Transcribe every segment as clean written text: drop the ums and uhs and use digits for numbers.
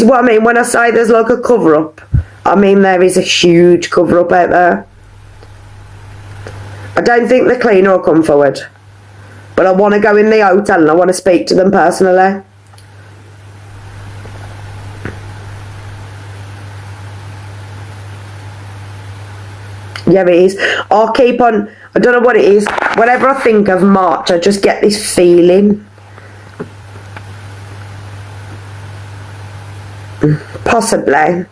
is what I mean when I say there's like a cover-up. I mean there is a huge cover-up out there. I don't think the cleaner will come forward, but I want to go in the hotel and I want to speak to them personally. Yeah, it is. I'll keep on, I don't know what it is. Whenever I think of March, I just get this feeling. Possibly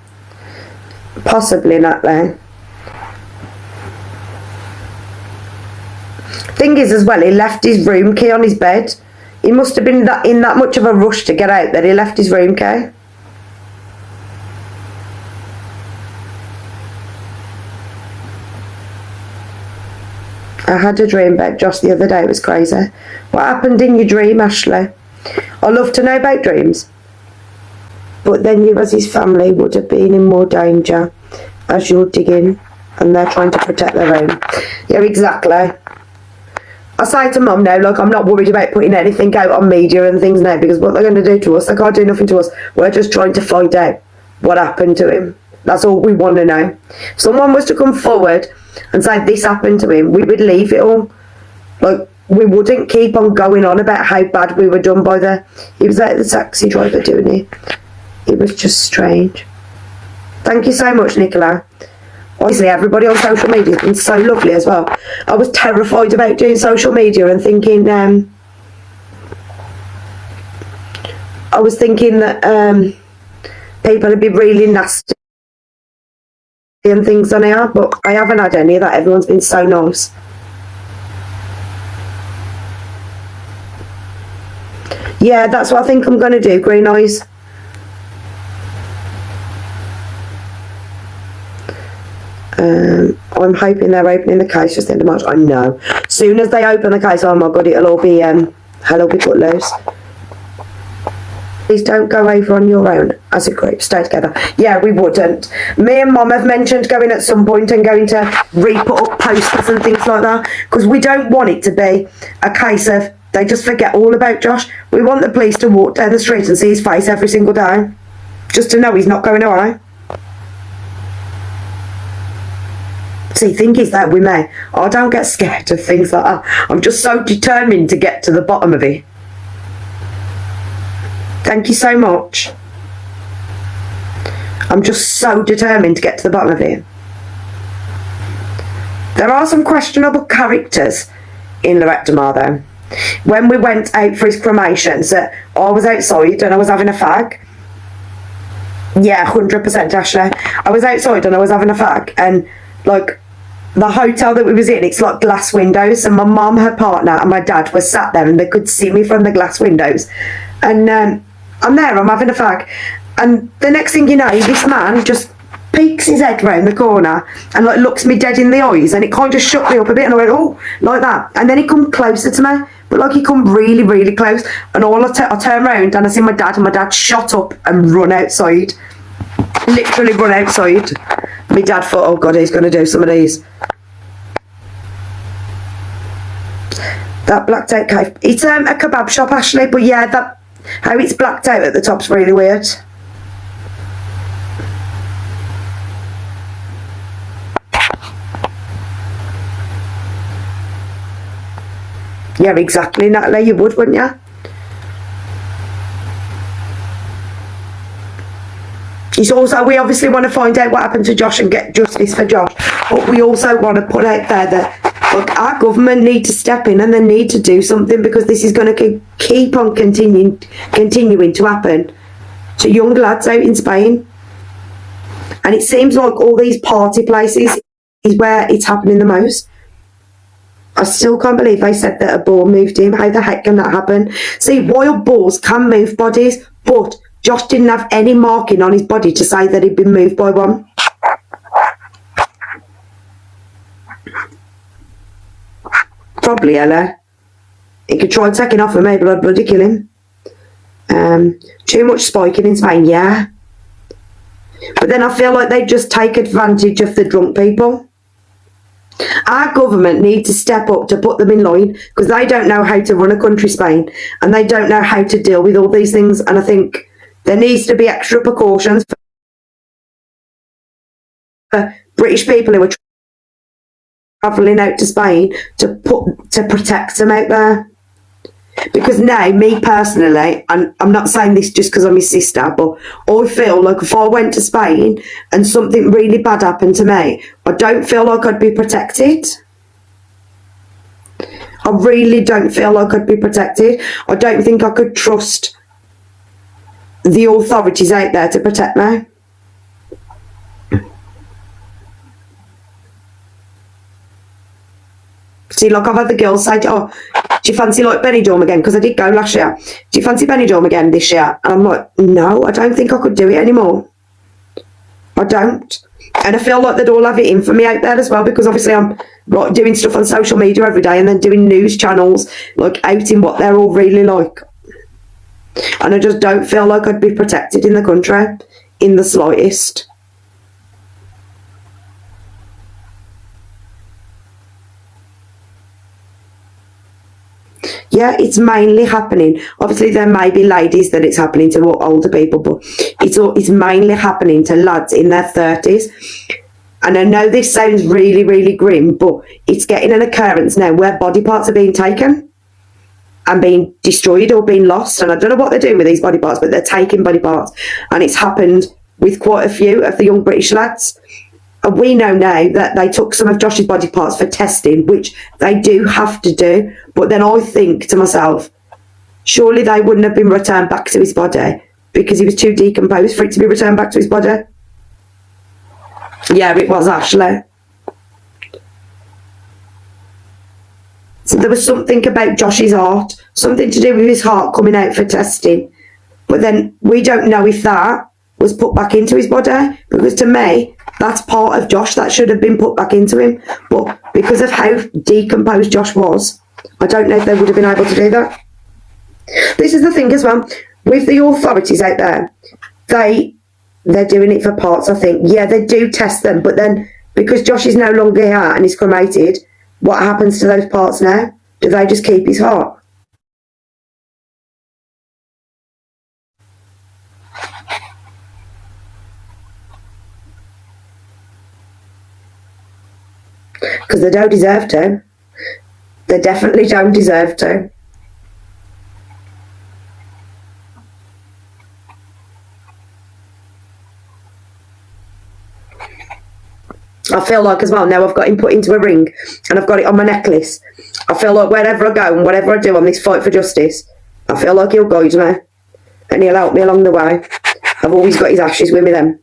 not there. Thing is as well, he left his room key on his bed. He must have been in that much of a rush to get out that he left his room key. I had a dream about Josh the other day. It was crazy. What happened in your dream, Ashley? I love to know about dreams. But then you as his family would have been in more danger as you're digging and they're trying to protect their own. Yeah, exactly. I say to Mum now, like, I'm not worried about putting anything out on media and things now, because what they're going to do to us, they can't do nothing to us. We're just trying to find out what happened to him. That's all we want to know. If someone was to come forward and say this happened to him, we would leave it all. Like, we wouldn't keep on going on about how bad we were done by he was like the taxi driver doing it. It was just strange. Thank you so much, Nicola. Honestly, everybody on social media has been so lovely as well. I was terrified about doing social media and thinking, I was thinking that people would be really nasty and things on here, but I haven't had any of that. Everyone's been so nice. Yeah, that's what I think I'm going to do, Green Eyes. I'm hoping they're opening the case just the end of March. I know. Soon as they open the case, oh my God, it'll all be hell will be put loose. Please don't go over on your own as a group. Stay together. Yeah, we wouldn't. Me and Mum have mentioned going at some point and going to re-put up posters and things like that, because we don't want it to be a case of they just forget all about Josh. We want the police to walk down the street and see his face every single day, just to know he's not going away. See, thing is that we may. I don't get scared of things like that. I'm just so determined to get to the bottom of it. Thank you so much. I'm just so determined to get to the bottom of it. There are some questionable characters in Lorette Demar though. When we went out for his cremations, I was outside and I was having a fag. Yeah, 100% Ashley. I was outside and I was having a fag, and like, the hotel that we was in, it's like glass windows, and my mum, her partner and my dad were sat there and they could see me from the glass windows, and I'm there, I'm having a fag, and the next thing you know, this man just peeks his head round the corner and like looks me dead in the eyes, and it kind of shook me up a bit, and I went, oh, like that, and then he come closer to me, but like he come really, really close, and all I turn around and I see my dad, and my dad shot up and run outside. Literally run outside. My dad thought, oh God, he's going to do some of these. That blacked out cave. It's a kebab shop, Ashley, but yeah, that how it's blacked out at the top's really weird. Yeah, exactly, Natalie, you would, wouldn't you? It's also, we obviously want to find out what happened to Josh and get justice for Josh, but we also want to put out there that, look, our government need to step in and they need to do something, because this is going to keep on continuing to happen to young lads out in Spain. And it seems like all these party places is where it's happening the most. I still can't believe they said that a ball moved him. How the heck can that happen? See, wild balls can move bodies, but Josh didn't have any marking on his body to say that he'd been moved by one. Probably, Ella. He could try taking off with me, but I'd bloody kill him. Too much spiking in Spain, yeah. But then I feel like they just take advantage of the drunk people. Our government need to step up to put them in line, because they don't know how to run a country, Spain, and they don't know how to deal with all these things. And I think There needs to be extra precautions for British people who are travelling out to Spain to protect them out there. Because now, me personally, and I'm not saying this just because I'm his sister, but I feel like if I went to Spain and something really bad happened to me, I don't feel like I'd be protected. I really don't feel like I'd be protected. I don't think I could trust the authorities out there to protect me. See, like I've had the girls say, oh, do you fancy like Benidorm again? Because I did go last year. Do you fancy Benidorm again this year? And I'm like, no, I don't think I could do it anymore. I don't. And I feel like they'd all have it in for me out there as well, because obviously I'm like doing stuff on social media every day and then doing news channels, like outing what they're all really like. And I just don't feel like I'd be protected in the country in the slightest. Yeah, it's mainly happening. Obviously, there may be ladies that it's happening to, or older people, but it's mainly happening to lads in their 30s. And I know this sounds really, really grim, but it's getting an occurrence now where body parts are being taken and being destroyed or being lost. And I don't know what they're doing with these body parts, but they're taking body parts. And it's happened with quite a few of the young British lads. And we know now that they took some of Josh's body parts for testing, which they do have to do. But then I think to myself, surely they wouldn't have been returned back to his body because he was too decomposed for it to be returned back to his body. Yeah, it was Ashley. So there was something about Josh's heart, something to do with his heart coming out for testing. But then we don't know if that was put back into his body, because to me, that's part of Josh that should have been put back into him. But because of how decomposed Josh was, I don't know if they would have been able to do that. This is the thing as well, with the authorities out there, they're doing it for parts, I think. Yeah, they do test them, but then because Josh is no longer here and he's cremated, what happens to those parts now? Do they just keep his heart? Because they don't deserve to. They definitely don't deserve to. I feel like as well, now I've got him put into a ring and I've got it on my necklace, I feel like wherever I go and whatever I do on this fight for justice, I feel like he'll guide me and he'll help me along the way. I've always got his ashes with me then.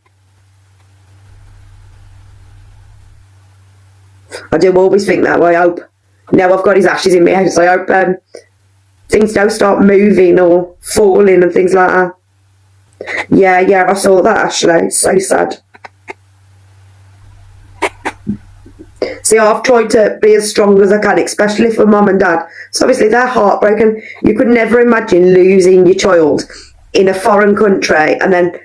I do always think that way. I hope now I've got his ashes in my house, I hope things don't start moving or falling and things like that. Yeah, I saw that, Ashley. It's so sad. See, I've tried to be as strong as I can, especially for mum and dad. So obviously they're heartbroken. You could never imagine losing your child in a foreign country and then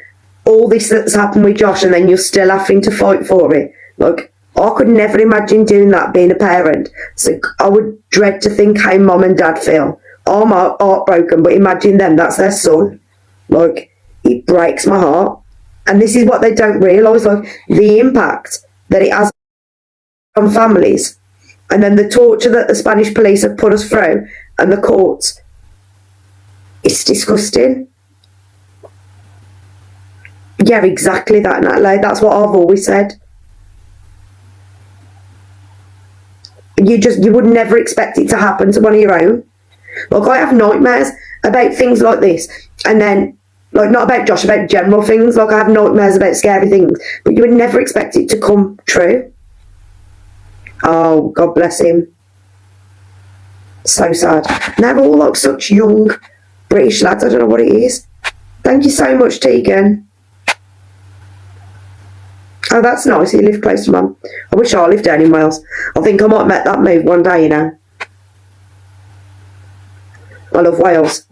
all this that's happened with Josh and then you're still having to fight for it. Like, I could never imagine doing that, being a parent. So I would dread to think how mum and dad feel. I'm heartbroken, but imagine them, that's their son. Like, it breaks my heart. And this is what they don't realise, like, the impact that it has on families, and then the torture that the Spanish police have put us through and the courts. It's disgusting. Yeah, exactly that, Natalie. That's what I've always said. You would never expect it to happen to one of your own. Like, I have nightmares about things like this, and then, like, not about Josh, about general things. Like, I have nightmares about scary things, but you would never expect it to come true. Oh, God bless him. So sad. And they're all like such young British lads. I don't know what it is. Thank you so much, Tegan. Oh, that's nice. You live close to mum. I wish I lived down in Wales. I think I might make that move one day, you know. I love Wales.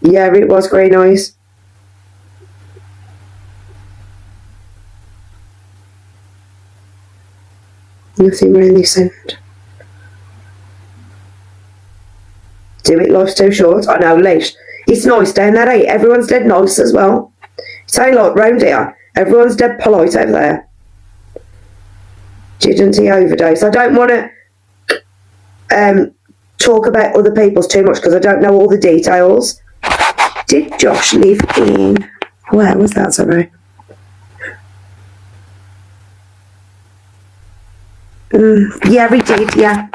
Yeah, it was very nice. Nothing really sound. Do it, life's too short. I know, Leash. It's nice down there, eh? Everyone's dead nice as well. It's ain't like round here. Everyone's dead polite over there. Didn't he overdose? I don't want to talk about other people's too much because I don't know all the details. Did Josh live in... Where was that, sorry? Yeah, he did, yeah.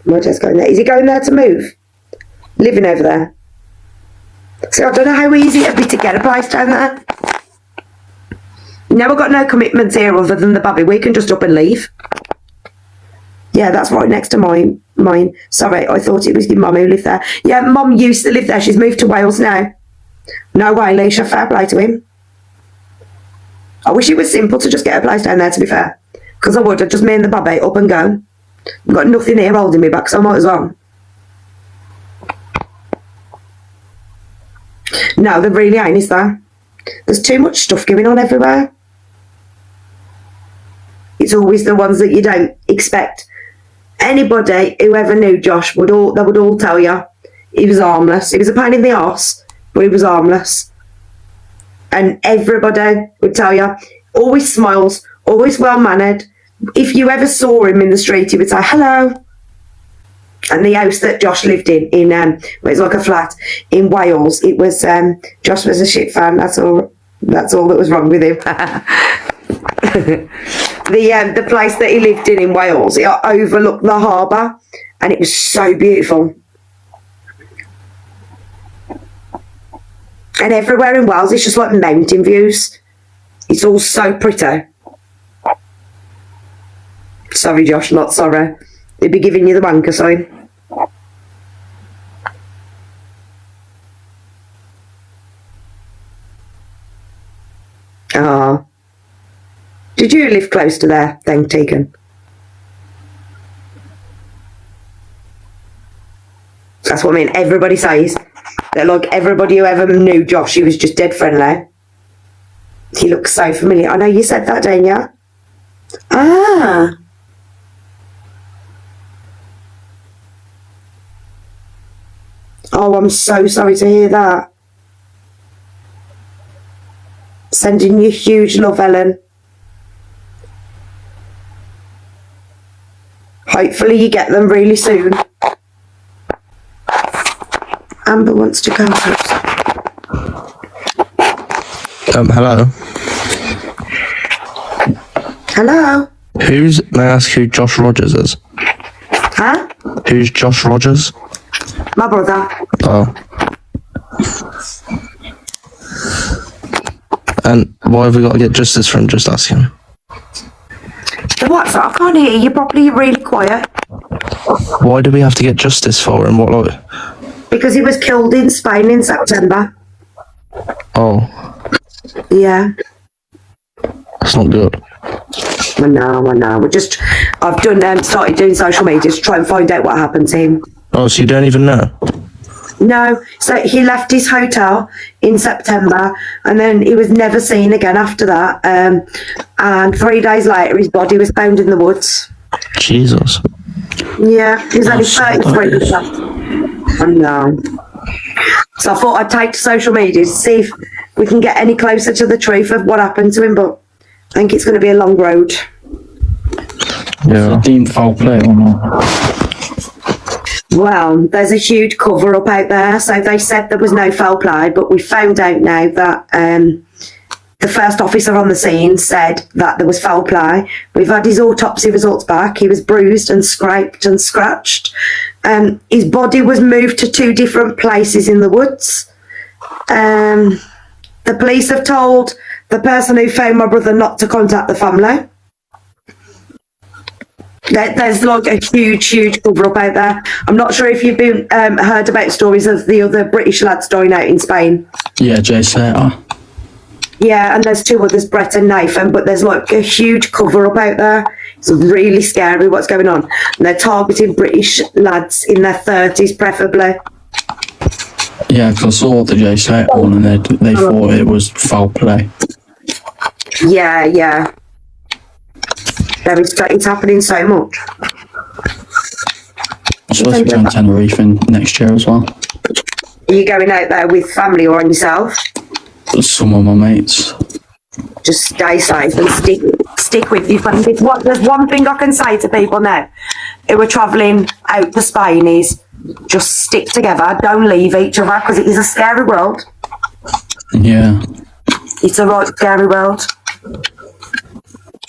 Roger's going there. Is he going there to move? Living over there? So I don't know how easy it'd be to get a place down there. Now we've got no commitments here other than the baby. We can just up and leave. Yeah, that's right next to mine. Sorry, I thought it was your mum who lived there. Yeah, Mum used to live there. She's moved to Wales now. No way, Leisha. Fair play to him. I wish it was simple to just get a place down there, to be fair. Because I would have just me and the baby up and go. I've got nothing here holding me back, so I might as well. No, there really ain't, is there? There's too much stuff going on everywhere. It's always the ones that you don't expect. Anybody who ever knew Josh would all tell you he was harmless. He was a pain in the arse, but he was harmless. And everybody would tell you, always smiles, always well-mannered. If you ever saw him in the street, he would say, hello. And the house that Josh lived in well, it's like a flat in Wales, it was, Josh was a shit fan, that's all that was wrong with him. The place that he lived in Wales, it overlooked the harbour, and it was so beautiful. And everywhere in Wales, it's just like mountain views. It's all so pretty. Sorry, Josh, not sorry. They'd be giving you the wanker sign. Ah. Did you live close to there, then, Tegan? That's what I mean. Everybody says that, like, everybody who ever knew Josh, he was just dead friendly. He looks so familiar. I know you said that, didn't you? Ah. Oh, I'm so sorry to hear that. Sending you huge love, Ellen. Hopefully you get them really soon. Amber wants to go first. Hello. Hello? May I ask who Josh Rogers is? Huh? Who's Josh Rogers? My brother. Oh. And why have we got to get justice from? Just asking. The what's that? I can't hear you properly, you're really quiet. Why do we have to get justice for him? What, like? Because he was killed in Spain in September. Oh. Yeah. That's not good. I know. I've started doing social media to try and find out what happened to him. Oh, so you don't even know? No, so he left his hotel in September and then he was never seen again after that. And 3 days later, his body was found in the woods. Jesus. Yeah, he was only 33. I know. So I thought I'd take to social media to see if we can get any closer to the truth of what happened to him, but I think it's going to be a long road. Yeah. Deemed foul play or not? Well, there's a huge cover-up out there. So they said there was no foul play, but we found out now that the first officer on the scene said that there was foul play. We've had his autopsy results back. He was bruised and scraped and scratched. His body was moved to 2 different places in the woods. The police have told the person who found my brother not to contact the family. There's like a huge cover-up out there. I'm not sure if you've been heard about stories of the other British lads dying out in Spain. Yeah, Jay Slater. Yeah, and there's 2 others, Brett and Nathan, but there's like a huge cover-up out there. It's really scary what's going on. And they're targeting British lads in their 30s, preferably. Yeah, because I saw the Jay Slater one and they thought it was foul play. Yeah. It's happening so much. I'm supposed to be on Tenerife next year as well. Are you going out there with family or on yourself? Some of my mates. Just stay safe and stick with your family. There's one thing I can say to people now who are travelling out to Spain is just stick together, don't leave each other, because it is a scary world. Yeah. It's a right scary world.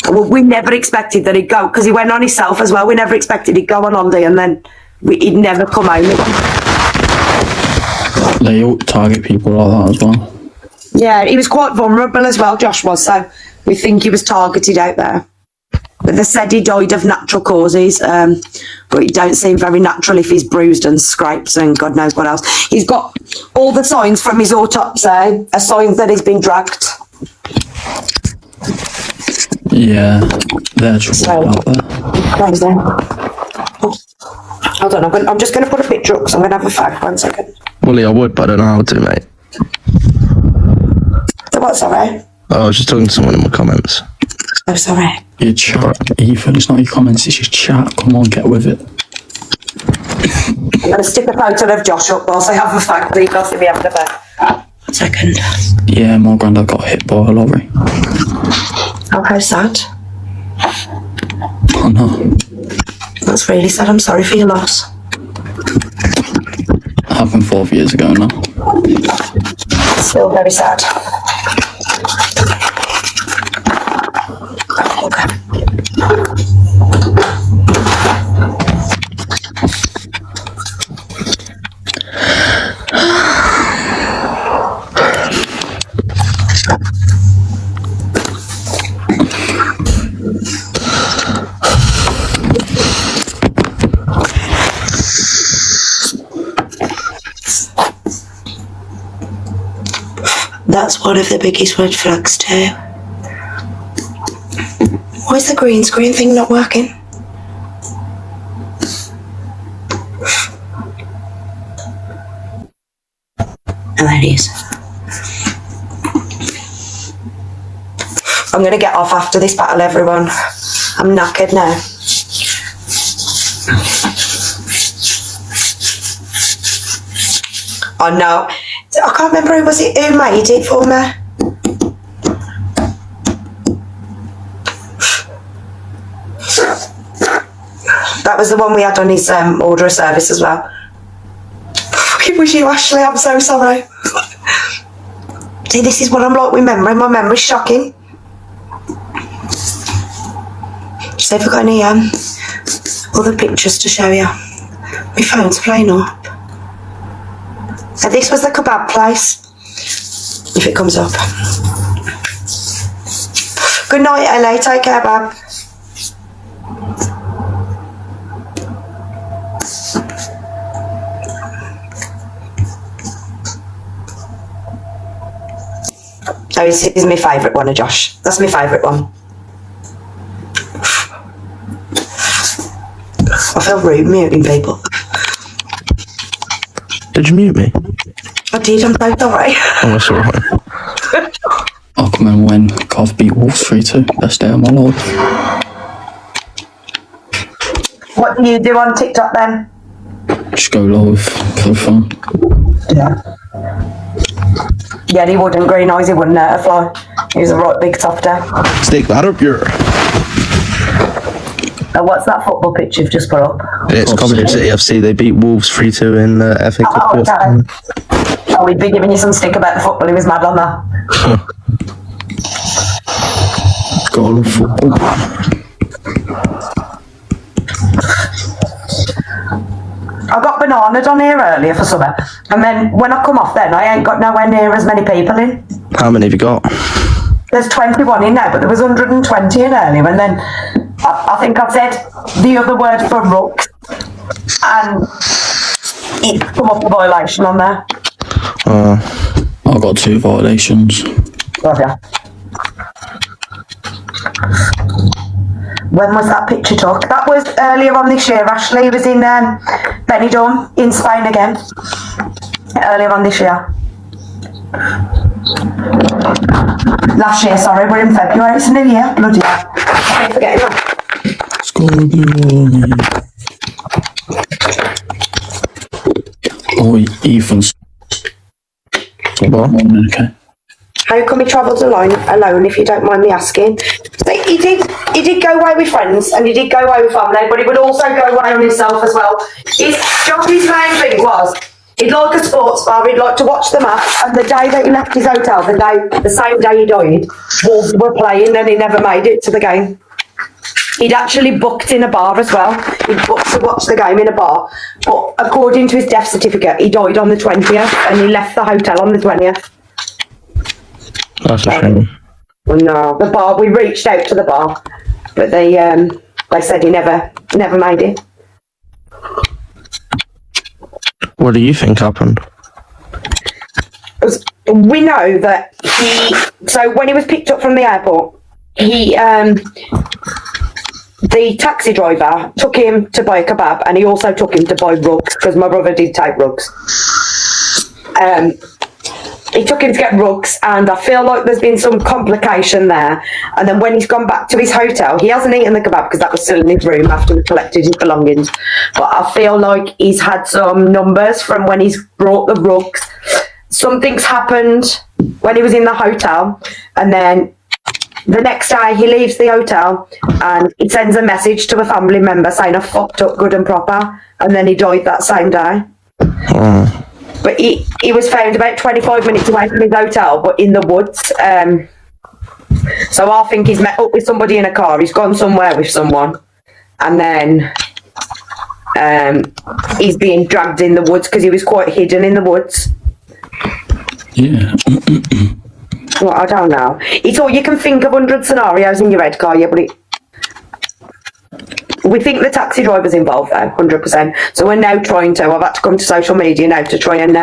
Well, we never expected that he'd go, because he went on himself as well. We never expected he'd go on holiday and then he'd never come home again. They all target people like that as well. Yeah, he was quite vulnerable as well, Josh was, so we think he was targeted out there. But they said he died of natural causes, but it don't seem very natural if he's bruised and scrapes and God knows what else. He's got all the signs from his autopsy, are signs that he's been dragged. Yeah, they're trouble out there. Crazy. Oh, hold on, I'm just going to put a picture up because I'm going to have a fag. 1 second. Well, I would, but I don't know how to, mate. So what, sorry? Oh, I was just talking to someone in my comments. Oh, sorry. Your chat, Ethan, it's not your comments, it's your chat. Come on, get with it. I'm going to stick a photo of Josh up whilst I have a fag, please. I'll see me having a fag. 1 second. Yeah, my granddad got hit by a lorry. Oh, how sad. I know. That's really sad. I'm sorry for your loss. It happened 12 years ago now. Still very sad. Okay. That's one of the biggest red flags too. Why is the green screen thing not working? Oh, there it is. I'm going to get off after this battle, everyone. I'm knackered now. Oh no. I can't remember who made it for me. That was the one we had on his order of service as well. Fucking wish you, Ashley, I'm so sorry. See, this is what I'm like with memory. My memory's shocking. See if I've got any other pictures to show you. My phone's playing up. So this was the kebab place. If it comes up. Good night, LA. Take care, Bab. Oh, this is my favourite one, Josh. That's my favourite one. I feel rude muting people. Did you mute me? I did, I'm so sorry. Oh, that's alright. I can remember when Cov beat Wolves 3-2. Best day of my life. What do you do on TikTok then? Just go live for fun. Yeah. Yeah, he wouldn't. Green eyes, he wouldn't hurt a fly. He was a right big softer. Stick that up your... What's that football pitch you've just put up? It's Coventry City FC. They beat Wolves 3-2 in the FA Cup. Oh, okay. Oh, we'd be giving you some stick about the football. He was mad on that. Goal of football. I got bananaed on here earlier for summer, and then when I come off then, I ain't got nowhere near as many people in. How many have you got? There's 21 in now, but there was 120 in earlier, and then I think I've said the other word for rooks, and it's come up a violation on there. I got 2 violations. Love ya. When was that picture took? That was earlier on this year, Ashley. He was in Benidorm, in Spain again. Earlier on this year. Last year, sorry, we're in February. It's a new year. Bloody hell. I keep forgetting that. Sky Blue Army. Oh, Ethan's. Okay. How come he travelled alone, if you don't mind me asking? So he did go away with friends and he did go away with family, but he would also go away on himself as well. His main thing was he'd like a sports bar, he'd like to watch the match, and the day that he left his hotel, the same day he died, Wolves were playing and he never made it to the game. He'd actually booked in a bar as well. He'd booked to watch the game in a bar, but according to his death certificate, he died on the 20th and he left the hotel on the 20th. That's a shame. No, the bar, we reached out to the bar, but they said he never made it. What do you think happened? We know that so when he was picked up from the airport, the taxi driver took him to buy a kebab and he also took him to buy rugs, because my brother did take rugs. He took him to get rugs, and I feel like there's been some complication there. And then when he's gone back to his hotel, he hasn't eaten the kebab because that was still in his room after we collected his belongings. But I feel like he's had some numbers from when he's brought the rugs. Something's happened when he was in the hotel, and then the next day he leaves the hotel and he sends a message to a family member saying I fucked up good and proper, and then he died that same day. But he was found about 25 minutes away from his hotel, but in the woods. So I think he's met up with somebody in a car. He's gone somewhere with someone. And then he's being dragged in the woods because he was quite hidden in the woods. Yeah. Well, I don't know. It's all, you can think of 100 scenarios in your head, can't you? But we think the taxi driver's involved though, 100%. So we're now trying to, I've had to come to social media now to try and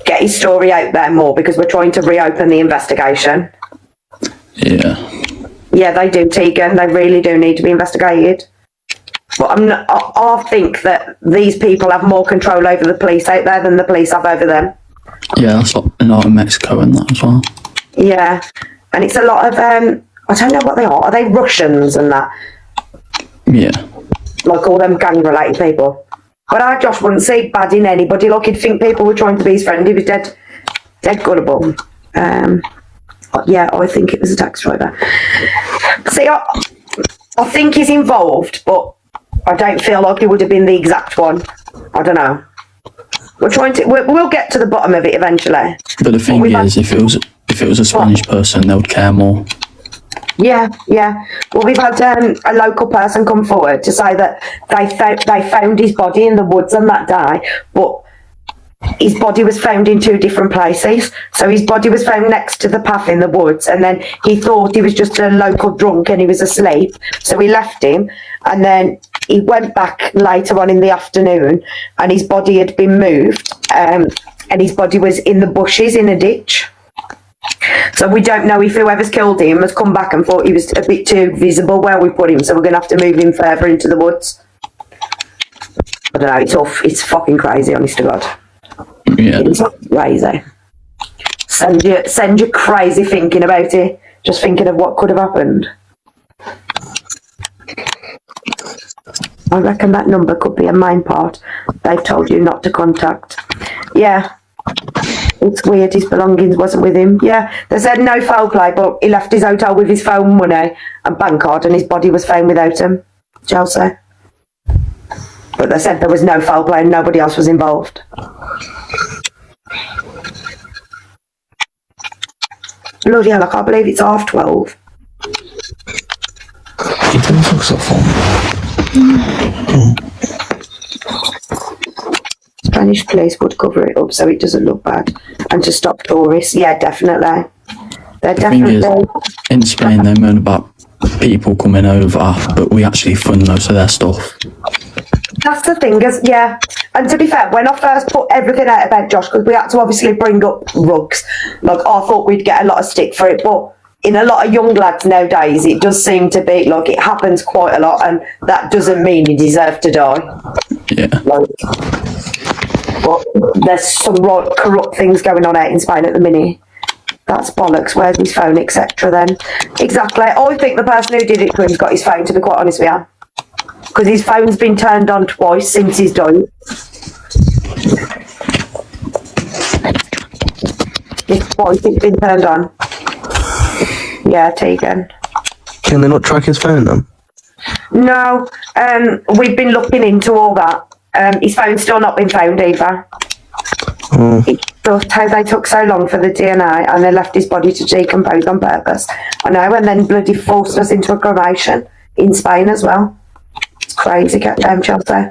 get his story out there more, because we're trying to reopen the investigation. Yeah. Yeah, they do, Tegan. They really do need to be investigated. But I think that these people have more control over the police out there than the police have over them. Yeah, that's like in Mexico and that as well. Yeah, and it's a lot of, I don't know what they are. Are they Russians and that? Yeah. Like all them gang-related people. But I just wouldn't see bad in anybody. Like, he'd think people were trying to be his friend. He was dead gullible. Yeah, I think it was a taxi driver. See, I think he's involved, but I don't feel like he would have been the exact one. I don't know. We're trying to. We'll get to the bottom of it eventually. But the thing is, if it was a Spanish person, they would care more. Yeah. Well, we've had a local person come forward to say that they found his body in the woods on that day, but his body was found in two different places. So his body was found next to the path in the woods, and then he thought he was just a local drunk and he was asleep, so he left him, and then he went back later on in the afternoon and his body had been moved, and his body was in the bushes in a ditch. So we don't know if whoever's killed him has come back and thought he was a bit too visible where we put him, so we're going to have to move him further into the woods. I don't know, it's fucking crazy, honest to God. Yeah. It's crazy. Send you crazy thinking about it, just thinking of what could have happened. I reckon that number could be a main part they've told you not to contact. Yeah. It's weird his belongings wasn't with him. Yeah, they said no foul play, but he left his hotel with his phone, money and bank card, and his body was found without him. Chelsea. But they said there was no foul play and nobody else was involved. Bloody hell, I can't believe it's 12:30. He does look so fun. Spanish police would cover it up so it doesn't look bad, and to stop tourists. Yeah, definitely. They're definitely. In Spain, they moan about people coming over, but we actually fund most of their stuff. That's the thing, yeah. And to be fair, when I first put everything out of bed, Josh, because we had to obviously bring up rugs, like I thought we'd get a lot of stick for it, but in a lot of young lads nowadays, it does seem to be like it happens quite a lot, and that doesn't mean you deserve to die. Yeah. Like, but there's some right corrupt things going on out in Spain at the minute. That's bollocks. Where's his phone, etc. Then exactly. I think the person who did it to him's got his phone. To be quite honest with you, because his phone's been turned on twice since he's died. Twice it's been turned on. Yeah, Tegan. Can they not track his phone then? No, we've been looking into all that. His phone's still not been found either. Oh. It's just how they took so long for the DNA and they left his body to decompose on purpose. I know, and then bloody forced us into a cremation in Spain as well. It's crazy, get them, Chelsea.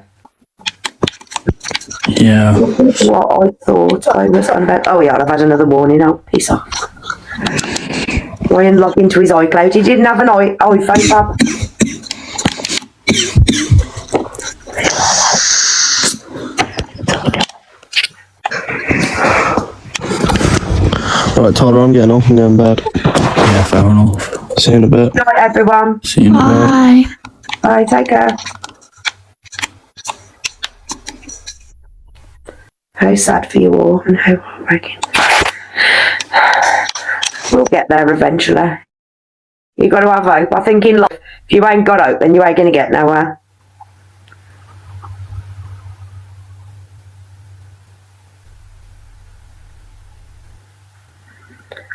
Yeah. What I thought I was on about. Oh yeah, I've had another warning. Oh, piss off. Ryan logged into his iCloud. He didn't have an iPhone, Bob. Right, Tyler, I'm getting off and going bed. Yeah, fair enough. See you in a bit. Good night, everyone. See you in a bit. Bye. Bye, take care. How sad for you all and how heartbreaking. We'll get there eventually. You got to have hope. I think in life, if you ain't got hope, then you ain't going to get nowhere.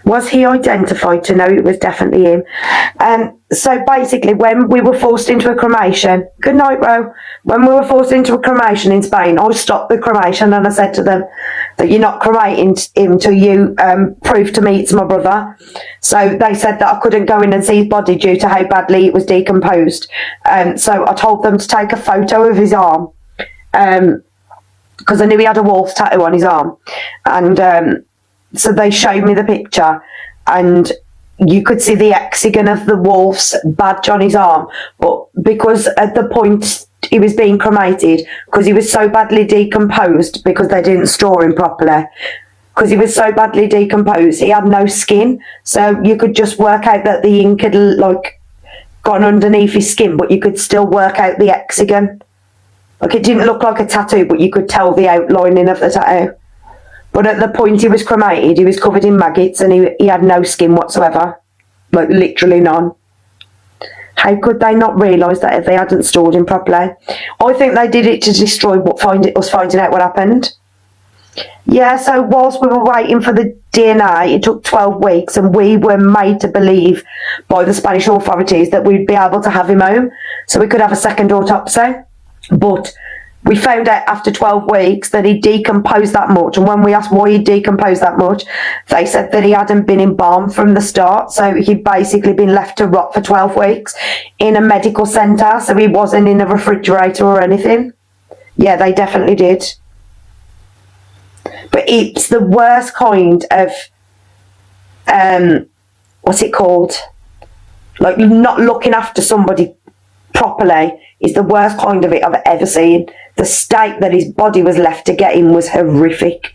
Was he identified to know it was definitely him? So basically, when we were forced into a cremation, good night, Ro. When we were forced into a cremation in Spain, I stopped the cremation and I said to them that you're not cremating him till you prove to me it's my brother. So they said that I couldn't go in and see his body due to how badly it was decomposed. So I told them to take a photo of his arm because I knew he had a wolf tattoo on his arm. And so they showed me the picture and you could see the hexagon of the wolf's badge on his arm. But because at the point he was being cremated, because he was so badly decomposed, because they didn't store him properly, because he was so badly decomposed, he had no skin. So you could just work out that the ink had like gone underneath his skin, but you could still work out the hexagon. Like it didn't look like a tattoo, but you could tell the outlining of the tattoo. But at the point he was cremated, he was covered in maggots and he had no skin whatsoever. Like, literally none. How could they not realise that if they hadn't stored him properly? I think they did it to destroy us finding out what happened. Yeah, so whilst we were waiting for the DNA, it took 12 weeks and we were made to believe by the Spanish authorities that we'd be able to have him home so we could have a second autopsy. But we found out after 12 weeks that he decomposed that much, and when we asked why he decomposed that much, they said that he hadn't been embalmed from the start, so he'd basically been left to rot for 12 weeks in a medical centre, so he wasn't in a refrigerator or anything. Yeah, they definitely did. But it's the worst kind of, what's it called? Like, not looking after somebody properly is the worst kind of it I've ever seen. The state that his body was left to get in was horrific.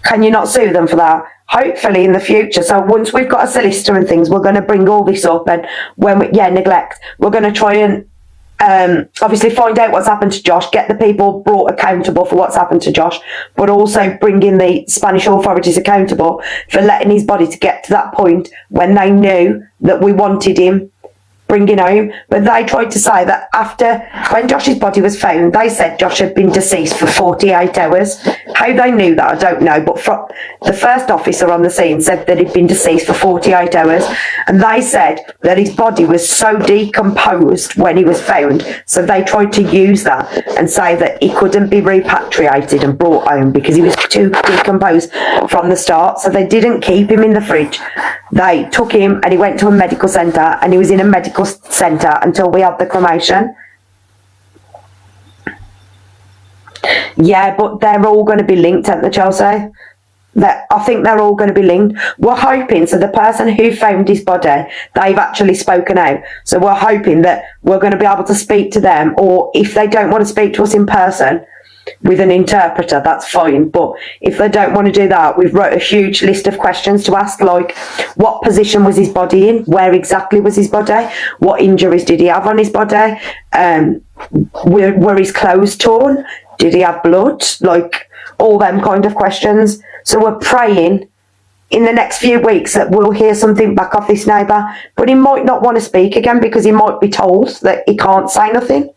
Can you not sue them for that? Hopefully in the future. So once we've got a solicitor and things, we're going to bring all this up, and when we, neglect, we're going to try and obviously find out what's happened to Josh, get the people brought accountable for what's happened to Josh, but also bring in the Spanish authorities accountable for letting his body to get to that point when they knew that we wanted him bringing home. But they tried to say that after, when Josh's body was found, they said Josh had been deceased for 48 hours. How they knew that, I don't know, but from the first officer on the scene said that he'd been deceased for 48 hours, and they said that his body was so decomposed when he was found, so they tried to use that and say that he couldn't be repatriated and brought home because he was too decomposed from the start, so they didn't keep him in the fridge. They took him and he went to a medical centre, and he was in a medical centre until we had the cremation. Yeah, but they're all going to be linked, aren't they, Chelsea? I think they're all going to be linked. We're hoping, so the person who found his body, they've actually spoken out. So we're hoping that we're going to be able to speak to them, or if they don't want to speak to us in person, with an interpreter, that's fine. But if they don't want to do that, we've wrote a huge list of questions to ask, like what position was his body in, where exactly was his body, what injuries did he have on his body, were his clothes torn, did he have blood, like all them kind of questions. So we're praying in the next few weeks that we'll hear something back off this neighbour, but he might not want to speak again because he might be told that he can't say nothing,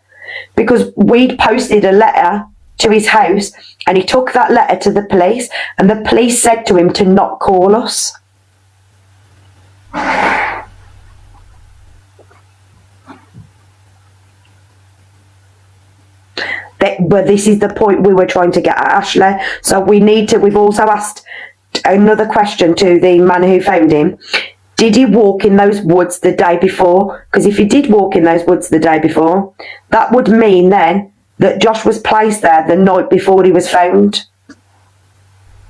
because we'd posted a letter to his house and he took that letter to the police and the police said to him to not call us. But this is the point we were trying to get at, Ashley. So we've also asked another question to the man who found him. Did he walk in those woods the day before? Because if he did walk in those woods the day before, that would mean then that Josh was placed there the night before he was found.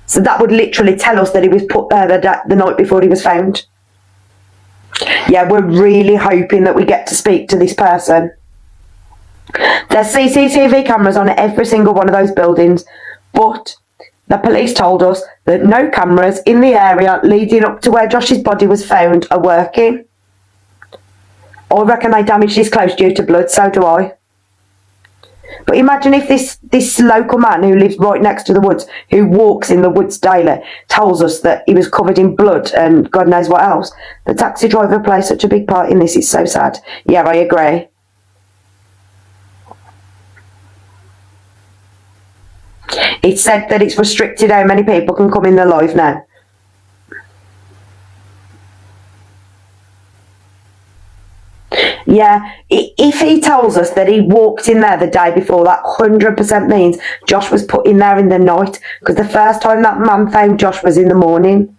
So that would literally tell us that he was put there the night before he was found. Yeah, we're really hoping that we get to speak to this person. There's CCTV cameras on every single one of those buildings, but the police told us that no cameras in the area leading up to where Josh's body was found are working. I reckon they damaged his clothes due to blood, so do I. But imagine if this local man who lives right next to the woods, who walks in the woods daily, tells us that he was covered in blood and God knows what else. The taxi driver plays such a big part in this, it's so sad. Yeah, I agree. It said that it's restricted how many people can come in the live now. Yeah, if he tells us that he walked in there the day before, that 100% means Josh was put in there in the night, because the first time that man found Josh was in the morning.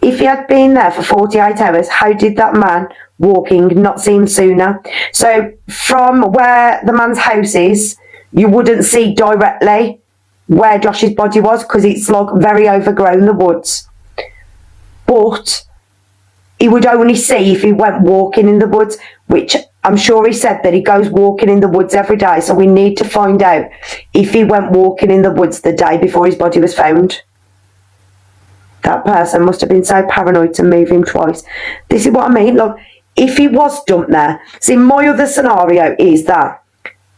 If he had been there for 48 hours, how did that man walking not see him sooner? So from where the man's house is, you wouldn't see directly where Josh's body was because it's like very overgrown, the woods. But he would only see if he went walking in the woods, which I'm sure he said that he goes walking in the woods every day. So we need to find out if he went walking in the woods the day before his body was found. That person must have been so paranoid to move him twice. This is what I mean. Like, if he was dumped there. See, my other scenario is that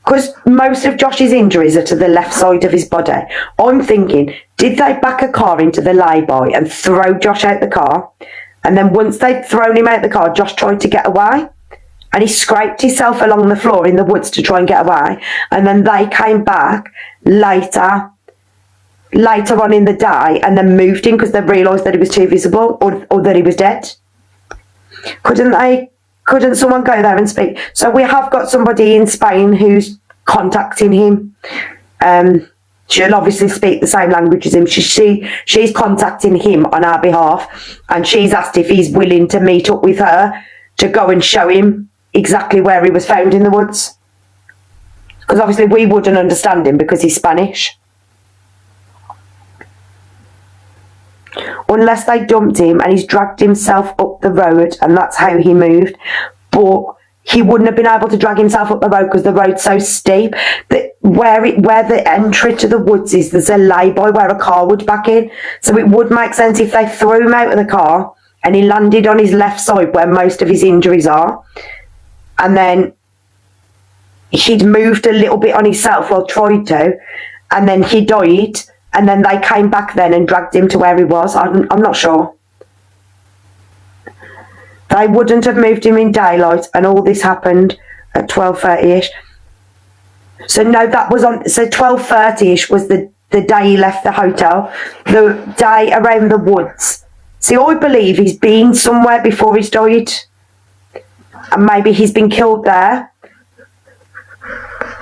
because most of Josh's injuries are to the left side of his body, I'm thinking, did they back a car into the lay-by and throw Josh out the car? And then once they'd thrown him out the car, Josh tried to get away. And he scraped himself along the floor in the woods to try and get away. And then they came back later on in the day and then moved him because they realised that he was too visible or that he was dead. Couldn't someone go there and speak? So we have got somebody in Spain who's contacting him. She'll obviously speak the same language as him. She's contacting him on our behalf, and she's asked if he's willing to meet up with her to go and show him exactly where he was found in the woods. Because obviously we wouldn't understand him because he's Spanish. Unless they dumped him and he's dragged himself up the road and that's how he moved. But he wouldn't have been able to drag himself up the road because the road's so steep that where the entry to the woods is, there's a lay-by where a car would back in. So it would make sense if they threw him out of the car and he landed on his left side where most of his injuries are. And then he'd moved a little bit on himself, well, tried to, and then he died. And then they came back then and dragged him to where he was. I'm not sure. They wouldn't have moved him in daylight, and all this happened at 12:30ish. So no, that was on. So 12:30ish was the day he left the hotel. The day around the woods. See, I believe he's been somewhere before he's died, and maybe he's been killed there.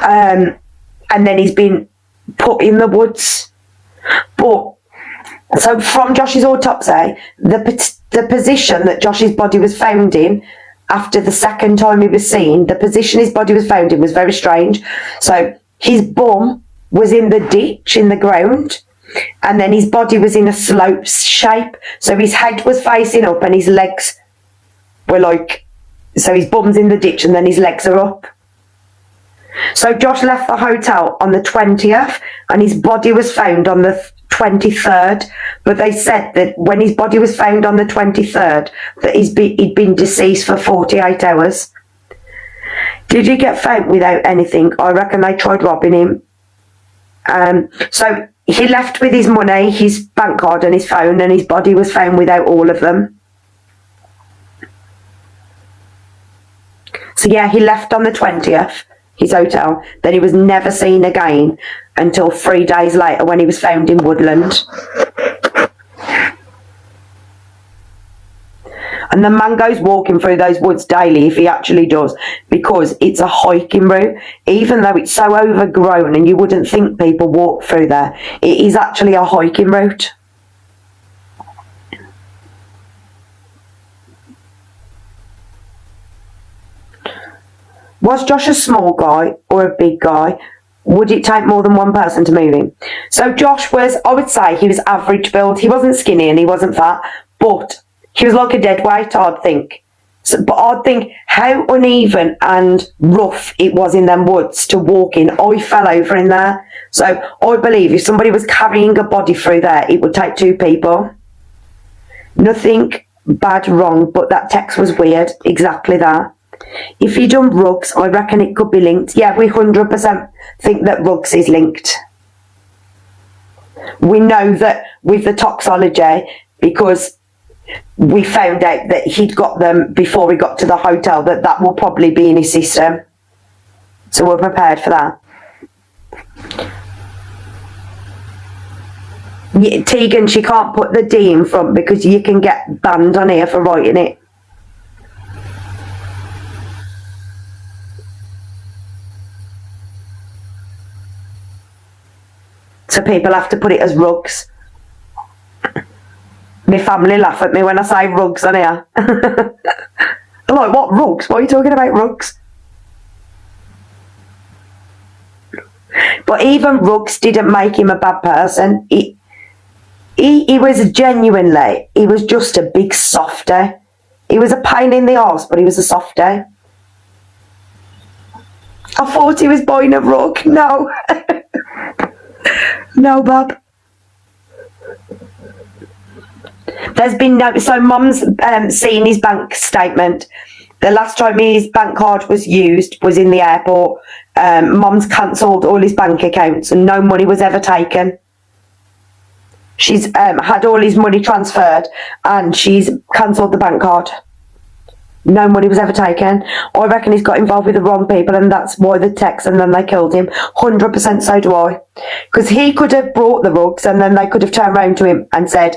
And then he's been put in the woods. But so from Josh's autopsy, the position that Josh's body was found in after the second time he was seen, the position his body was found in was very strange. So his bum was in the ditch in the ground, and then his body was in a slope shape. So his head was facing up and his legs were like, so his bum's in the ditch and then his legs are up. So Josh left the hotel on the 20th and his body was found on the 23rd. But they said that when his body was found on the 23rd, that he'd been deceased for 48 hours. Did he get found without anything? I reckon they tried robbing him. So he left with his money, his bank card and his phone, and his body was found without all of them. So yeah, he left on the 20th, his hotel. Then he was never seen again until 3 days later when he was found in Woodland. And the man goes walking through those woods daily, if he actually does, because it's a hiking route. Even though it's so overgrown and you wouldn't think people walk through there, it is actually a hiking route. Was Josh a small guy or a big guy? Would it take more than one person to move him? So Josh was, I would say, he was average build. He wasn't skinny and he wasn't fat, but he was like a dead weight, I'd think. So, but I'd think how uneven and rough it was in them woods to walk in. I fell over in there. So I believe if somebody was carrying a body through there, it would take two people. Nothing bad wrong, but that text was weird. Exactly that. If you done Ruggs, I reckon it could be linked. Yeah, we 100% think that Ruggs is linked. We know that with the toxology, because we found out that he'd got them before he got to the hotel, that will probably be in his system. So we're prepared for that. Yeah, Tegan, she can't put the D in front because you can get banned on here for writing it. So people have to put it as Ruggs. My family laugh at me when I say Ruggs on here. They're like, what Ruggs? What are you talking about, Ruggs? But even Ruggs didn't make him a bad person. He was genuinely, he was just a big softy. He was a pain in the arse, but he was a softy. I thought he was buying a rug. No. No, Bob. There's been no... So Mum's seen his bank statement. The last time his bank card was used was in the airport. Mum's cancelled all his bank accounts and no money was ever taken. She's had all his money transferred and she's cancelled the bank card. No money was ever taken. I reckon he's got involved with the wrong people and that's why the text and then they killed him. 100% so do I. Because he could have brought the Ruggs and then they could have turned around to him and said,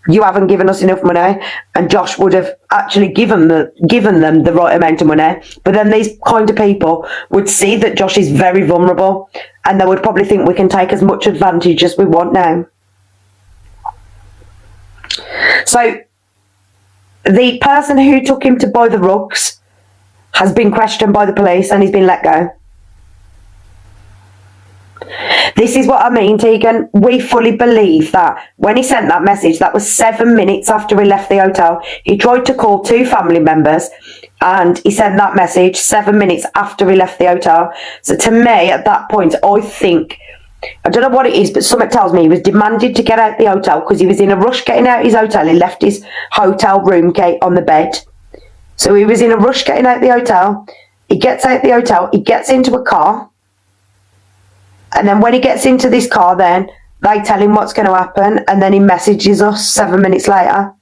you haven't given us enough money, and Josh would have actually given them the right amount of money. But then these kind of people would see that Josh is very vulnerable and they would probably think we can take as much advantage as we want now. So the person who took him to buy the Ruggs has been questioned by the police and he's been let go. This is what I mean, Tegan. We fully believe that when he sent that message, that was 7 minutes after he left the hotel. He tried to call two family members and he sent that message 7 minutes after he left the hotel. So to me, at that point, I think, I don't know what it is, but something tells me he was demanded to get out the hotel because he was in a rush getting out of his hotel. He left his hotel room key on the bed. So he was in a rush getting out the hotel. He gets out the hotel. He gets into a car. And then when he gets into this car, then they tell him what's going to happen. And then he messages us 7 minutes later.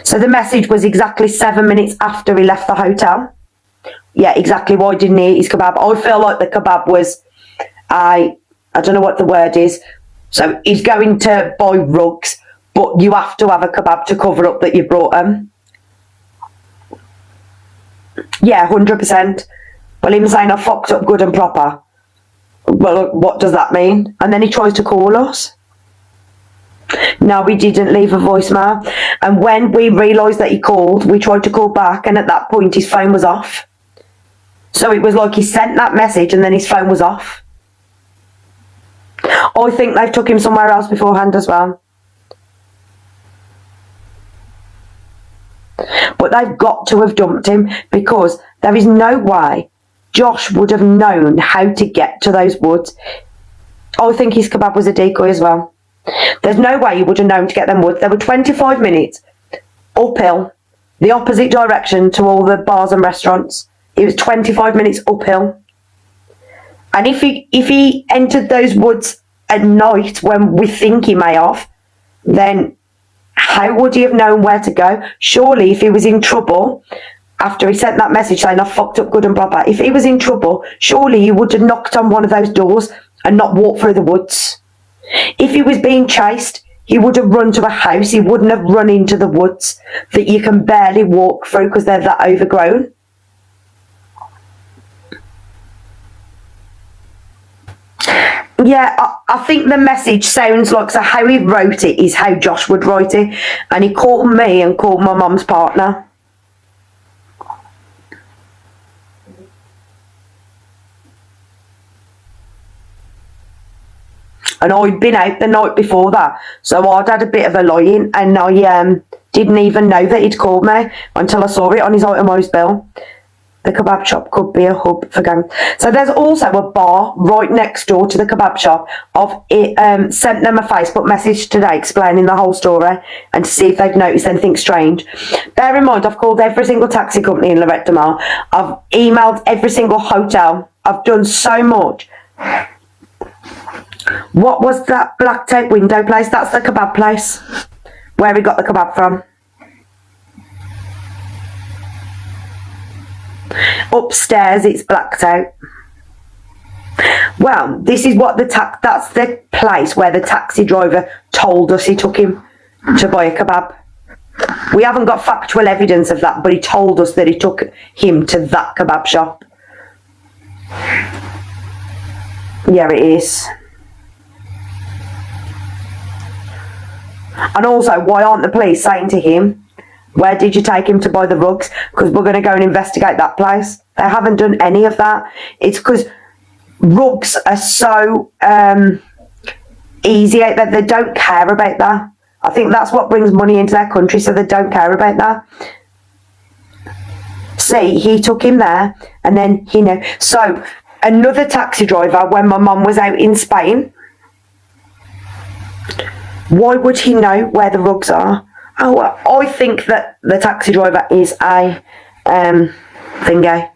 So the message was exactly 7 minutes after he left the hotel. Yeah, exactly. Why didn't he eat his kebab? I feel like the kebab was, I don't know what the word is. So he's going to buy Ruggs, but you have to have a kebab to cover up that you brought him. Yeah, 100%. Well, him saying I fucked up good and proper. Well, what does that mean? And then he tries to call us. No, we didn't leave a voicemail. And when we realised that he called, we tried to call back, and at that point his phone was off. So it was like he sent that message and then his phone was off. I think they took him somewhere else beforehand as well. But they've got to have dumped him because there is no way Josh would have known how to get to those woods. I think his kebab was a decoy as well. There's no way he would have known to get them woods. There were 25 minutes uphill, the opposite direction to all the bars and restaurants. It was 25 minutes uphill. And if he entered those woods at night when we think he may have, then how would he have known where to go? Surely if he was in trouble, after he sent that message saying I fucked up good and proper, if he was in trouble, surely he would have knocked on one of those doors and not walked through the woods. If he was being chased, he would have run to a house. He wouldn't have run into the woods that you can barely walk through because they're that overgrown. Yeah, I think the message sounds like, so how he wrote it is how Josh would write it. And he called me and called my mum's partner. And I'd been out the night before that, so I'd had a bit of a lie-in, and I didn't even know that he'd called me until I saw it on his itemised bill. The kebab shop could be a hub for gangs. So there's also a bar right next door to the kebab shop. I've sent them a Facebook message today explaining the whole story and to see if they've noticed anything strange. Bear in mind, I've called every single taxi company in Lorette de Mar. I've emailed every single hotel. I've done so much. What was that black tape window place? That's the kebab place where we got the kebab from. Upstairs it's blacked out. Well, this is what that's the place where the taxi driver told us he took him to buy a kebab. We haven't got factual evidence of that, but he told us that he took him to that kebab shop. Yeah, it is. And also, why aren't the police saying to him, where did you take him to buy the rugs? Because we're going to go and investigate that place. They haven't done any of that. It's because rugs are so easy that they don't care about that. I think that's what brings money into their country, so they don't care about that. See, he took him there, and then he knew. So, another taxi driver, when my mum was out in Spain, why would he know where the rugs are? Oh, I think that the taxi driver is a thingy.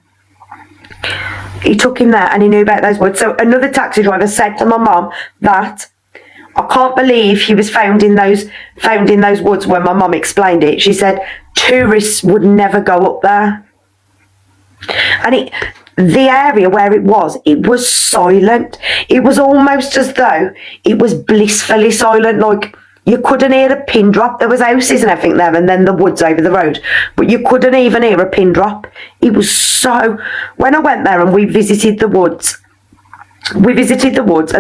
He took him there and he knew about those woods. So another taxi driver said to my mum that I can't believe he was found in those woods when my mum explained it. She said tourists would never go up there. And the area where it was silent. It was almost as though it was blissfully silent, like you couldn't hear a pin drop. There was houses and everything there and then the woods over the road, but you couldn't even hear a pin drop. It was so... When I went there and we visited the woods and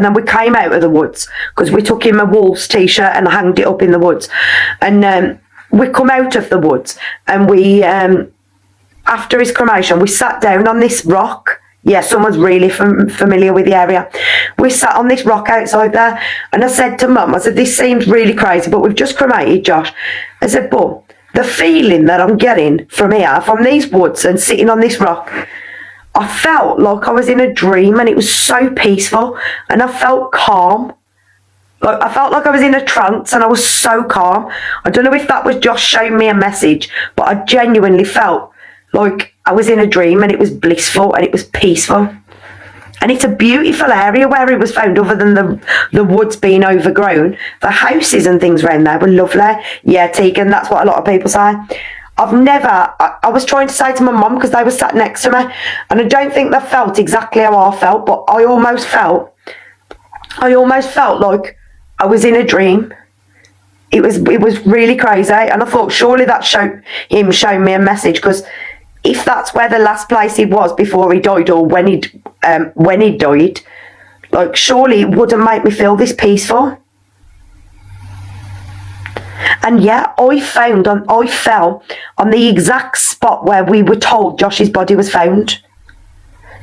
then we came out of the woods because we took him a Wolves t-shirt and hanged it up in the woods, and we come out of the woods and we... after his cremation, we sat down on this rock. Yeah, someone's really familiar with the area. We sat on this rock outside there, and I said to Mum, I said, this seems really crazy, but we've just cremated Josh. I said, but the feeling that I'm getting from here, from these woods and sitting on this rock, I felt like I was in a dream, and it was so peaceful, and I felt calm. Like, I felt like I was in a trance, and I was so calm. I don't know if that was Josh showing me a message, but I genuinely felt like I was in a dream, and it was blissful and it was peaceful. And it's a beautiful area where it was found, other than the woods being overgrown. The houses and things around there were lovely. Yeah, Tegan, that's what a lot of people say. I was trying to say to my mum, because they were sat next to me, and I don't think they felt exactly how I felt, but I almost felt like I was in a dream. It was really crazy, and I thought surely that him showing me a message, because if that's where the last place he was before he died, or when he died, like, surely it wouldn't make me feel this peaceful. And yeah, I fell on the exact spot where we were told Josh's body was found.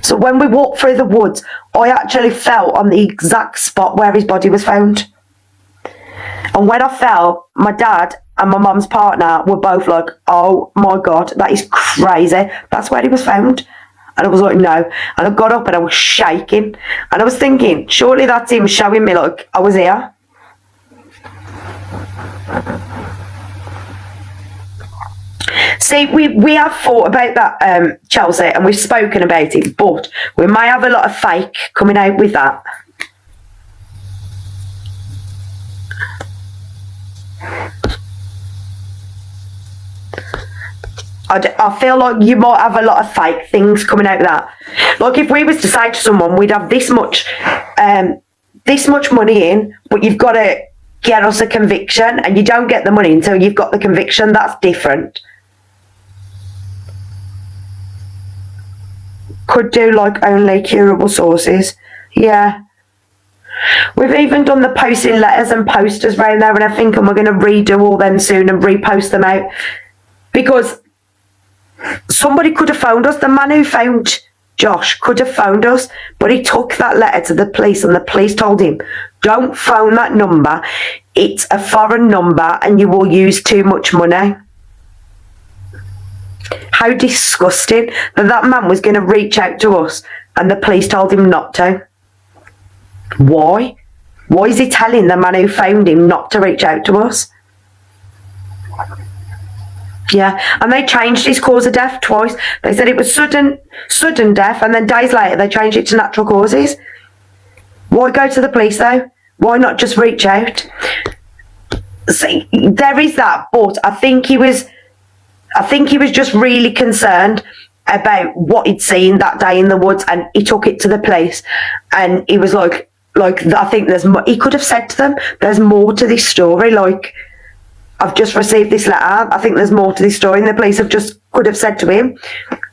So when we walked through the woods, I actually fell on the exact spot where his body was found. And when I fell, my dad and my mum's partner were both like, oh my God, that is crazy. That's where he was found. And I was like, no. And I got up and I was shaking. And I was thinking, surely that's him showing me like I was here. See, we have thought about that, Chelsea, and we've spoken about it, but we may have a lot of fake coming out with that. I feel like you might have a lot of fake things coming out of that. Like if we was to say to someone, we'd have this much money in, but you've got to get us a conviction, and you don't get the money until you've got the conviction. That's different. Could do like only curable sources. Yeah. We've even done the posting letters and posters around there and everything, and we're going to redo all them soon and repost them out. Because somebody could have phoned us. The man who found Josh could have phoned us, but he took that letter to the police, and the police told him, don't phone that number. It's a foreign number and you will use too much money. How disgusting that man was going to reach out to us and the police told him not to. Why? Why is he telling the man who found him not to reach out to us? Yeah, and they changed his cause of death twice. They said it was sudden death, and then days later they changed it to natural causes. Why go to the police though? Why not just reach out? See, there is that, but I think he was just really concerned about what he'd seen that day in the woods, and he took it to the police, and he was like I think there's more. He could have said to them, there's more to this story, like, I've just received this letter, I think there's more to this story, and the police could have said to him,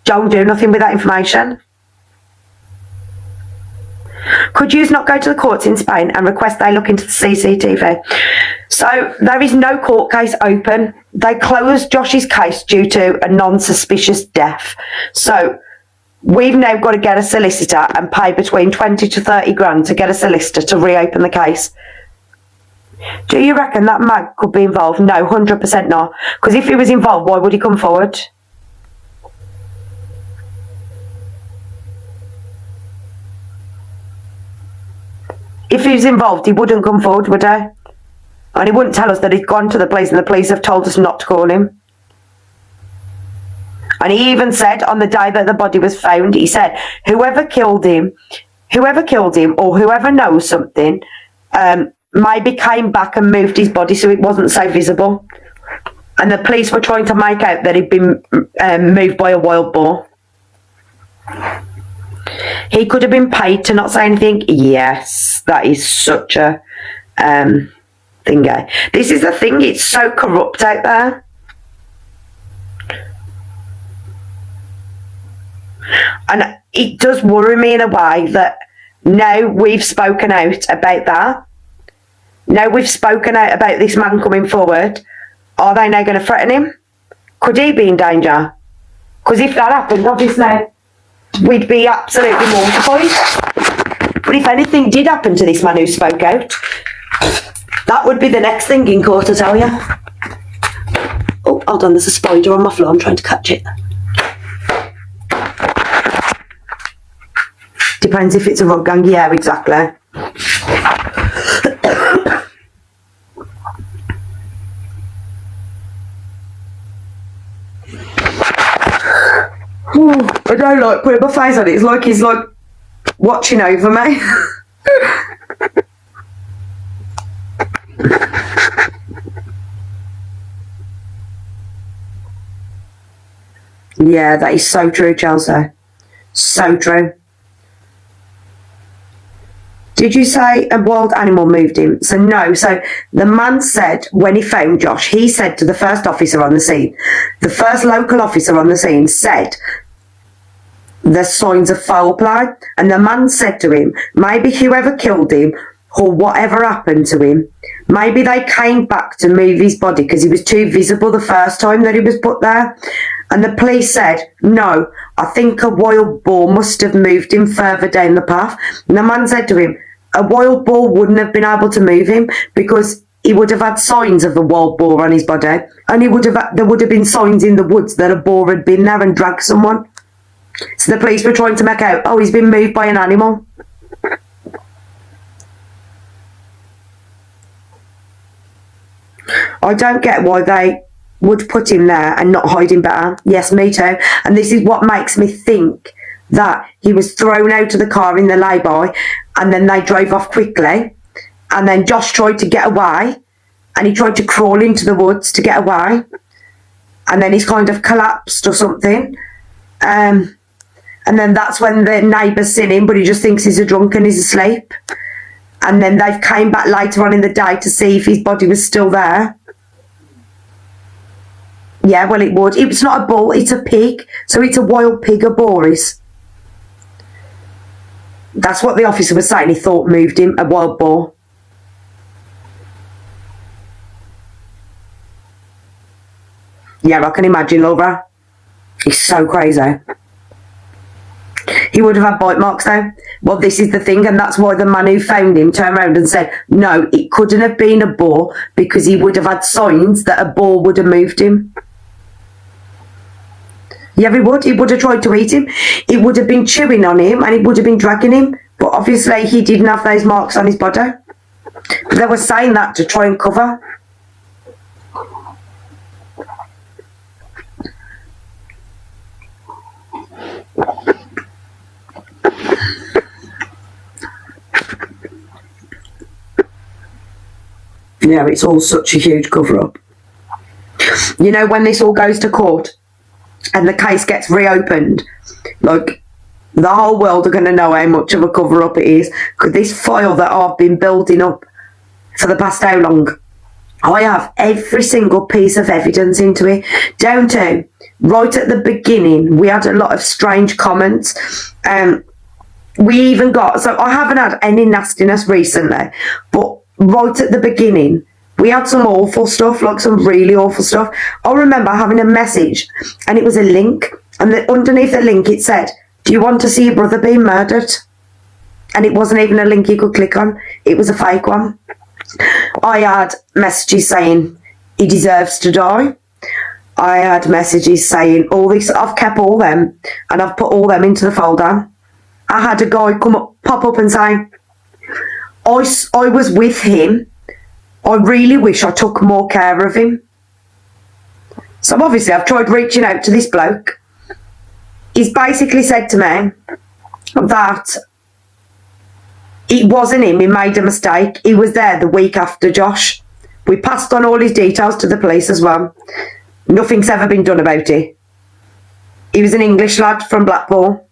don't do nothing with that information. Could you not go to the courts in Spain and request they look into the CCTV? So there is no court case open. They closed Josh's case due to a non-suspicious death. So we've now got to get a solicitor and pay between 20 to 30 grand to get a solicitor to reopen the case. Do you reckon that Mag could be involved? No, 100% not. Because if he was involved, why would he come forward? If he was involved, he wouldn't come forward, would he? And he wouldn't tell us that he'd gone to the police and the police have told us not to call him. And he even said on the day that the body was found, he said, whoever killed him or whoever knows something, maybe came back and moved his body so it wasn't so visible. And the police were trying to make out that he'd been moved by a wild boar. He could have been paid to not say anything. Yes, that is such a thingy. This is the thing, it's so corrupt out there. And it does worry me in a way that now we've spoken out about that. Now we've spoken out about this man coming forward. Are they now going to threaten him? Could he be in danger? Because if that happened, obviously, we'd be absolutely mortified. But if anything did happen to this man who spoke out, that would be the next thing in court, I tell you. Oh, hold on, there's a spider on my floor. I'm trying to catch it. Depends if it's a rug gang. Yeah, exactly. Ooh, I don't like putting my face on it. It's like he's like watching over me. Yeah, that is so true, Chelsea. So true. Did you say a wild animal moved him? So no. So the man said when he found Josh, he said to the first officer on the scene, the first local officer on the scene said, there's signs of foul play. And the man said to him, maybe whoever killed him or whatever happened to him, maybe they came back to move his body because he was too visible the first time that he was put there. And the police said, no, I think a wild boar must have moved him further down the path. And the man said to him, a wild boar wouldn't have been able to move him because he would have had signs of the wild boar on his body. And there would have been signs in the woods that a boar had been there and dragged someone. So the police were trying to make out, oh, he's been moved by an animal. I don't get why they would put him there and not hide him better. Yes, me too. And this is what makes me think that he was thrown out of the car in the lay-by and then they drove off quickly, and then Josh tried to get away and he tried to crawl into the woods to get away, and then he's kind of collapsed or something. And then that's when the neighbours seen him, but he just thinks he's a drunk and he's asleep. And then they came back later on in the day to see if his body was still there. Yeah, well, it would. It's not a bull, it's a pig. So it's a wild pig, a boar is. That's what the officer was saying. He thought moved him, a wild boar. Yeah, I can imagine, Laura. He's so crazy. He would have had bite marks though. Well, this is the thing, and that's why the man who found him turned around and said, no, it couldn't have been a boar, because he would have had signs that a boar would have moved him. Yeah, he would. He would have tried to eat him. It would have been chewing on him and it would have been dragging him. But obviously he didn't have those marks on his body. But they were saying that to try and cover. Yeah, it's all such a huge cover-up. You know, when this all goes to court and the case gets reopened, like, the whole world are going to know how much of a cover-up it is, because this file that I've been building up for the past how long, I have every single piece of evidence into it, down to right at the beginning. We had a lot of strange comments. We even got, so I haven't had any nastiness recently, but right at the beginning, we had some awful stuff, like some really awful stuff. I remember having a message, and it was a link, and underneath the link it said, do you want to see your brother being murdered? And it wasn't even a link you could click on. It was a fake one. I had messages saying he deserves to die. I had messages saying all this. I've kept all them, and I've put all them into the folder. I had a guy pop up and say, I was with him. I really wish I took more care of him. So obviously I've tried reaching out to this bloke. He's basically said to me that it wasn't him, he made a mistake. He was there the week after Josh. We passed on all his details to the police as well. Nothing's ever been done about it. He was an English lad from Blackpool.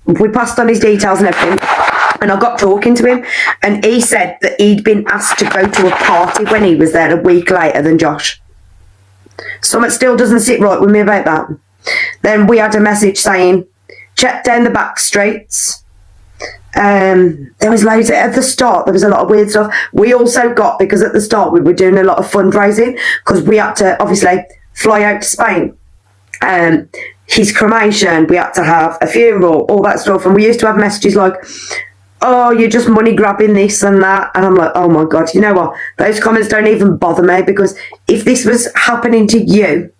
We passed on his details and everything. And I got talking to him, and he said that he'd been asked to go to a party when he was there a week later than Josh. Something still doesn't sit right with me about that. Then we had a message saying, check down the back streets. There was loads at the start. There was a lot of weird stuff. We also got, because at the start we were doing a lot of fundraising, because we had to obviously fly out to Spain. His cremation, we had to have a funeral, all that stuff. And we used to have messages like, oh, you're just money grabbing this and that. And I'm like, oh my God, you know what? Those comments don't even bother me, because if this was happening to you,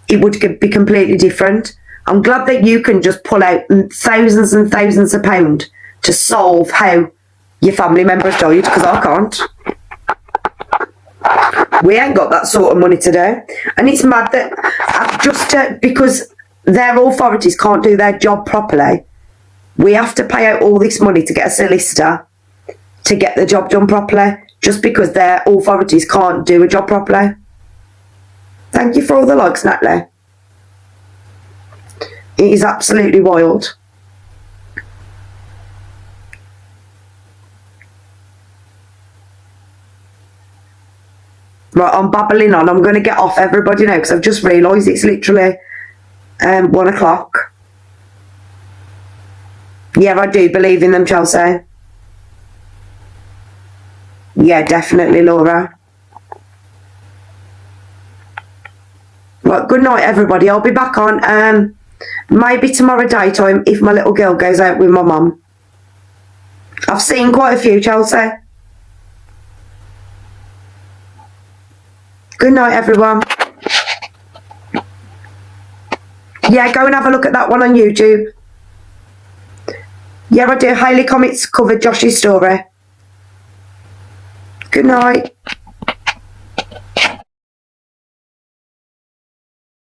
it would be completely different. I'm glad that you can just pull out thousands and thousands of pounds to solve how your family members died, because I can't. We ain't got that sort of money to do. And it's mad that because their authorities can't do their job properly, we have to pay out all this money to get a solicitor to get the job done properly, just because their authorities can't do a job properly. Thank you for all the likes, Natalie. It is absolutely wild. Right, I'm babbling on. I'm going to get off everybody now, because I've just realised it's literally 1 o'clock. Yeah, I do believe in them, Chelsea. Yeah, definitely, Laura. Right, good night, everybody. I'll be back on maybe tomorrow daytime if my little girl goes out with my mum. I've seen quite a few, Chelsea. Good night, everyone. Yeah, go and have a look at that one on YouTube. Yeah, I do. Hayley Comics covered Josh's story. Good night.